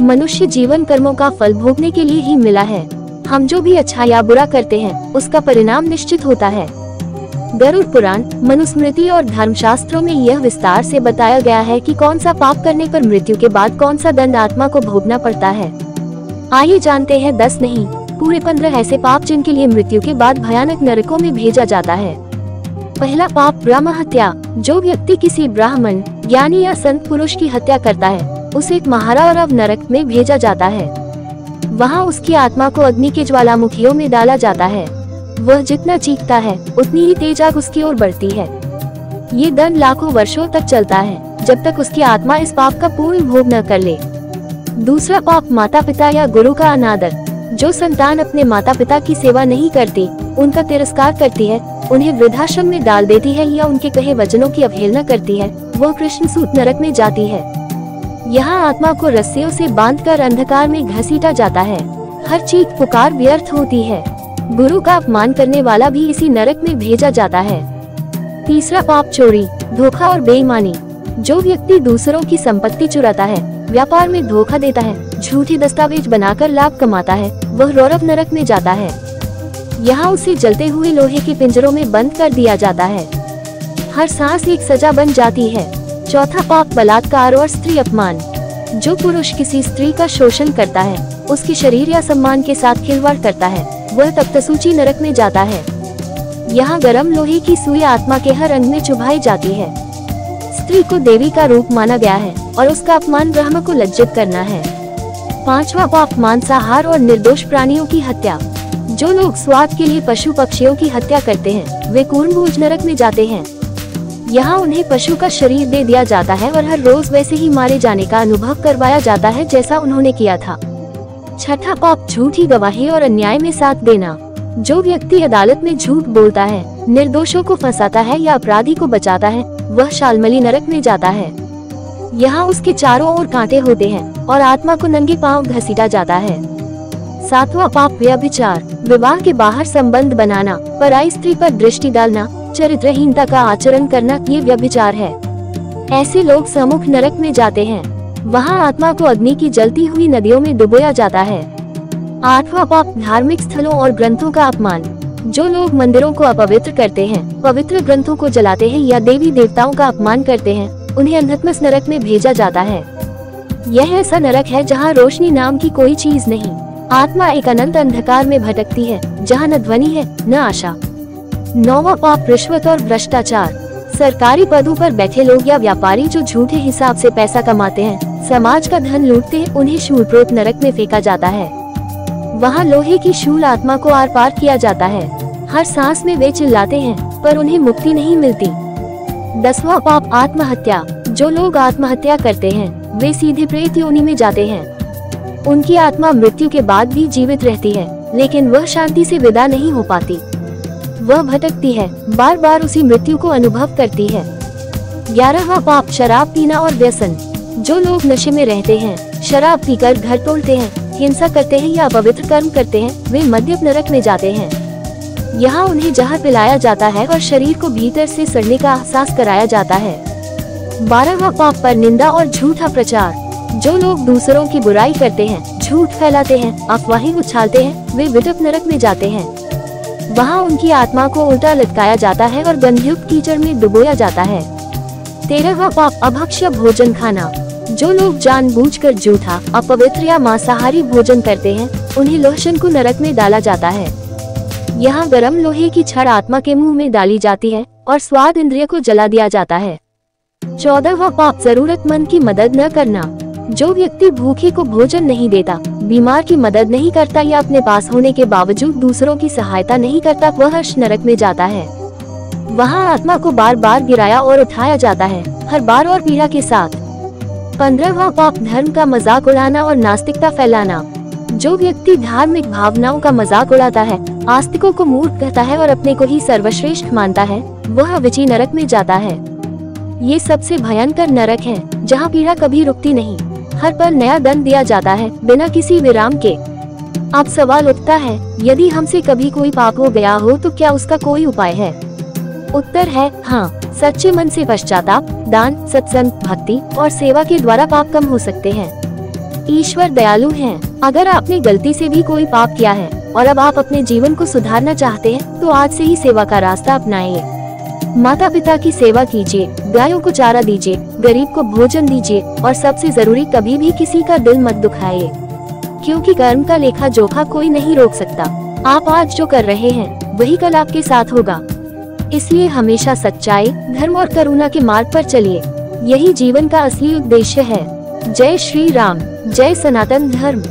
मनुष्य जीवन कर्मों का फल भोगने के लिए ही मिला है। हम जो भी अच्छा या बुरा करते हैं उसका परिणाम निश्चित होता है। गरुड़ पुराण, मनुस्मृति और धर्मशास्त्रों में यह विस्तार से बताया गया है कि कौन सा पाप करने पर मृत्यु के बाद कौन सा दंड आत्मा को भोगना पड़ता है। आइए जानते हैं 10 नहीं पूरे 15 ऐसे पाप जिनके लिए मृत्यु के बाद भयानक नरकों में भेजा जाता है। पहला पाप ब्रह्म हत्या। जो व्यक्ति किसी ब्राह्मण, ज्ञानी या संत पुरुष की हत्या करता है उसे महारौरव नरक में भेजा जाता है। वहाँ उसकी आत्मा को अग्नि के ज्वालामुखियों में डाला जाता है। वह जितना चीखता है उतनी ही तेज आग उसकी ओर बढ़ती है। ये दंड लाखों वर्षों तक चलता है जब तक उसकी आत्मा इस पाप का पूर्ण भोग न कर ले। दूसरा पाप माता पिता या गुरु का अनादर। जो संतान अपने माता पिता की सेवा नहीं करती, उनका तिरस्कार करती है, उन्हें वृद्धाश्रम में डाल देती है या उनके कहे वचनों की अवहेलना करती है, वह कृष्णसूत नरक में जाती है। यहाँ आत्मा को रस्सियों से बांधकर अंधकार में घसीटा जाता है। हर चीख पुकार व्यर्थ होती है। गुरु का अपमान करने वाला भी इसी नरक में भेजा जाता है। तीसरा पाप चोरी, धोखा और बेईमानी। जो व्यक्ति दूसरों की संपत्ति चुराता है, व्यापार में धोखा देता है, झूठी दस्तावेज बनाकर लाभ कमाता है, वह रौरव नरक में जाता है। यहाँ उसे जलते हुए लोहे के पिंजरों में बंद कर दिया जाता है। हर सांस एक सजा बन जाती है। चौथा पाप बलात्कार और स्त्री अपमान। जो पुरुष किसी स्त्री का शोषण करता है, उसके शरीर या सम्मान के साथ खिलवाड़ करता है, वह तख्तसूची नरक में जाता है। यहाँ गरम लोहे की सुई आत्मा के हर अंग में चुभाई जाती है। स्त्री को देवी का रूप माना गया है और उसका अपमान ब्रह्म को लज्जित करना है। पांचवा पाप मांसाहार और निर्दोष प्राणियों की हत्या। जो लोग स्वाद के लिए पशु पक्षियों की हत्या करते हैं, वे कूर्मभोज नरक में जाते हैं। यहाँ उन्हें पशु का शरीर दे दिया जाता है और हर रोज वैसे ही मारे जाने का अनुभव करवाया जाता है जैसा उन्होंने किया था। छठा पाप झूठी गवाही और अन्याय में साथ देना। जो व्यक्ति अदालत में झूठ बोलता है, निर्दोषों को फंसाता है या अपराधी को बचाता है, वह शालमली नरक में जाता है। यहाँ उसके चारों ओर कांटे होते हैं और आत्मा को नंगे पांव घसीटा जाता है। सातवां पाप व्यभिचार। विवाह के बाहर संबंध बनाना, पराई स्त्री पर दृष्टि डालना, चरित्रहीनता का आचरण करना, ये व्यभिचार है। ऐसे लोग सम्मुख नरक में जाते हैं। वहाँ आत्मा को अग्नि की जलती हुई नदियों में डुबोया जाता है। आठवां पाप धार्मिक स्थलों और ग्रंथों का अपमान। जो लोग मंदिरों को अपवित्र करते हैं, पवित्र ग्रंथों को जलाते हैं या देवी देवताओं का अपमान करते हैं, उन्हें अंधत्मस नरक में भेजा जाता है। यह ऐसा नरक है जहाँ रोशनी नाम की कोई चीज नहीं। आत्मा एक अनंत अंधकार में भटकती है जहाँ न ध्वनि है न आशा। नौवां पाप रिश्वत और भ्रष्टाचार। सरकारी पदों पर बैठे लोग या व्यापारी जो झूठे हिसाब से पैसा कमाते हैं, समाज का धन लूटते हैं, उन्हें शूलप्रोत नरक में फेंका जाता है। वहाँ लोहे की शूल आत्मा को आर पार किया जाता है। हर सांस में वे चिल्लाते हैं पर उन्हें मुक्ति नहीं मिलती। 10वां पाप आत्महत्या। जो लोग आत्महत्या करते हैं वे सीधे प्रेत योनि में जाते हैं। उनकी आत्मा मृत्यु के बाद भी जीवित रहती है, लेकिन वह शांति से विदा नहीं हो पाती। वह भटकती है, बार बार उसी मृत्यु को अनुभव करती है। 11वां पाप शराब पीना और व्यसन। जो लोग नशे में रहते हैं, शराब पीकर घर तोड़ते हैं, हिंसा करते हैं या अपवित्र कर्म करते हैं, वे मद्यप नरक में जाते हैं। यहाँ उन्हें जहर पिलाया जाता है और शरीर को भीतर से सड़ने का एहसास कराया जाता है। 12वां पाप पर निंदा और झूठा प्रचार। जो लोग दूसरों की बुराई करते हैं, झूठ फैलाते हैं, अफवाहें उछालते हैं, वे विदप नरक में जाते हैं। वहाँ उनकी आत्मा को उल्टा लटकाया जाता है और गंधयुक्त कीचड़ में डुबोया जाता है। 13वां पाप अभक्ष्य भोजन खाना। जो लोग जानबूझकर झूठा, अपवित्र या मांसाहारी भोजन करते हैं, उन्हें लोहशंकु नरक में डाला जाता है। यहाँ गरम लोहे की छड़ आत्मा के मुंह में डाली जाती है और स्वाद इंद्रिय को जला दिया जाता है। 14वां पाप जरूरतमंद की मदद न करना। जो व्यक्ति भूखे को भोजन नहीं देता, बीमार की मदद नहीं करता या अपने पास होने के बावजूद दूसरों की सहायता नहीं करता, वह हर्ष नरक में जाता है। वहाँ आत्मा को बार बार गिराया और उठाया जाता है, हर बार और पीड़ा के साथ। 15वां पाप धर्म का मजाक उड़ाना और नास्तिकता फैलाना। जो व्यक्ति धार्मिक भावनाओं का मजाक उड़ाता है, आस्तिकों को मूर्ख कहता है और अपने को ही सर्वश्रेष्ठ मानता है, वह अविची नरक में जाता है। ये सबसे भयंकर नरक है जहाँ पीड़ा कभी रुकती नहीं। हर पल नया दंड दिया जाता है बिना किसी विराम के। अब सवाल उठता है, यदि हमसे कभी कोई पाप हो गया हो तो क्या उसका कोई उपाय है? उत्तर है हाँ। सच्चे मन से पश्चाताप, दान, सत्संग, भक्ति और सेवा के द्वारा पाप कम हो सकते हैं। ईश्वर दयालु हैं। अगर आपने गलती से भी कोई पाप किया है और अब आप अपने जीवन को सुधारना चाहते हैं तो आज से ही सेवा का रास्ता अपनाइए। माता पिता की सेवा कीजिए, गायों को चारा दीजिए, गरीब को भोजन दीजिए और सबसे जरूरी कभी भी किसी का दिल मत दुखाइए, क्योंकि कर्म का लेखा जोखा कोई नहीं रोक सकता। आप आज जो कर रहे हैं वही कल आपके साथ होगा। इसलिए हमेशा सच्चाई, धर्म और करुणा के मार्ग पर चलिए। यही जीवन का असली उद्देश्य है। जय श्री राम, जय सनातन धर्म।